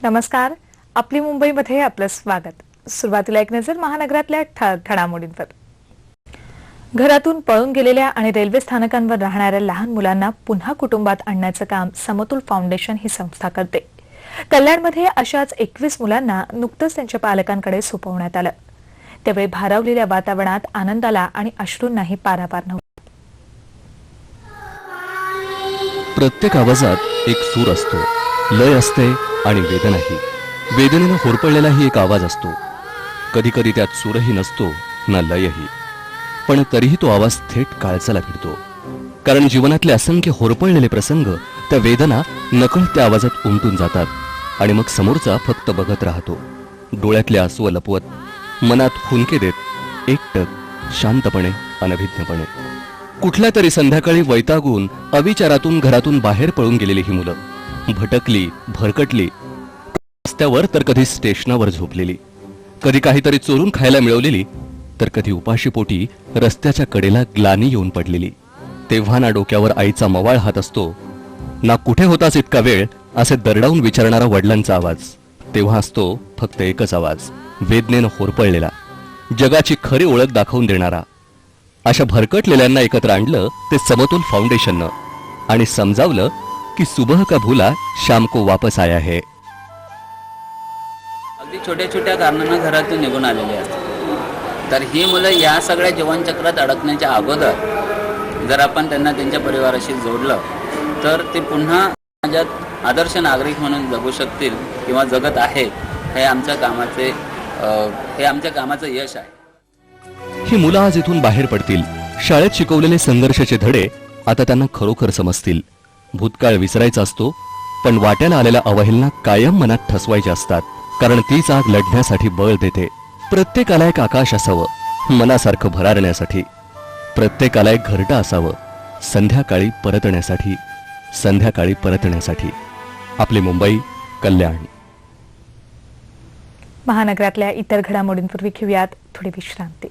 नमस्कार. आपली मुंबईमध्ये आपलं स्वागत. सुरुवातीला एक नजर महानगरातल्या घडामोडींवर. घरातून पळून गेलेल्या आणि रेल्वे स्थानकांवर राहणाऱ्या लहान मुलांना पुन्हा कुटुंबात आणण्याचं काम समतोल फाउंडेशन ही संस्था करते. कल्याणमध्ये अशाच 21 मुलांना नुकतंच त्यांच्या पालकांकडे सोपवण्यात आलं. त्यावेळी भारावलेल्या वातावरणात आनंदाला आणि अश्रूंनाही पारापार नव्हता. प्रत्येक आवाजात एक सूर असतो, लय असते आणि वेदनाही. वेदनेनं होरपळलेलाही एक आवाज असतो. कधी कधी त्यात सूरही नसतो ना लयही, पण तरीही तो आवाज थेट काळजाला भिडतो. कारण जीवनातले असंख्य होरपळलेले प्रसंग, त्या वेदना नकळत त्या आवाजात उमटून जातात आणि मग समोरचा फक्त बघत राहतो, डोळ्यातले आसू लपवत, मनात हुंके देत, एकटक शांतपणे अनभिज्ञपणे. कुठल्या तरी संध्याकाळी वैतागून अविचारातून घरातून बाहेर पळून गेलेली ही मुलं, भटकली, भरकटली, रस्त्यावर तर कधी स्टेशनावर झोपलेली, कधी काहीतरी चोरून खायला मिळवलेली, तर कधी उपाशीपोटी रस्त्याच्या कडेला ग्लानी येऊन पडलेली. तेव्हा ना डोक्यावर आईचा मवाळ हात असतो, ना कुठे होताच इतका वेळ असे दरडावून विचारणारा वडिलांचा आवाज. तेव्हा असतो फक्त एकच आवाज, वेदनेनं होरपळलेला, जगाची खरी ओळख दाखवून देणारा. अशा भरकटलेल्यांना एकत्र आणलं ते समतोल फाउंडेशननं आणि समजावलं की सुबह का भूला शाम को वापस आया है. अगदी छोट्या छोट्या कारणांना घरातून निघून आलेले असतात. तर ही मुलं या सगळ्या जीवनचक्रात अडकण्याच्या अगोदर जर आपण त्यांना त्यांच्या परिवाराशी जोडलं तर ते पुन्हा समाजात आदर्श नागरिक म्हणून जगू शकतील किंवा जगत आहेत. हे आमच्या कामाचं यश आहे. ही मुलं आज इथून बाहेर पडतील. शाळेत शिकवलेले संघर्षाचे धडे आता त्यांना खरोखर समजतील. भूतकाळ विसरायचा असतो, पण वाट्याला आलेल्या अवहेलना कायम मनात ठसवायच्या असतात. कारण तीच आग लढण्यासाठी बळ देते. प्रत्येकाला एक आकाश असावं मनासारखं भरारण्यासाठी, प्रत्येकाला एक घरटं असावं संध्याकाळी परतण्यासाठी. आपली मुंबई, कल्याण. महानगरातल्या इतर घडामोडींपूर्वी घेऊयात थोडी विश्रांती.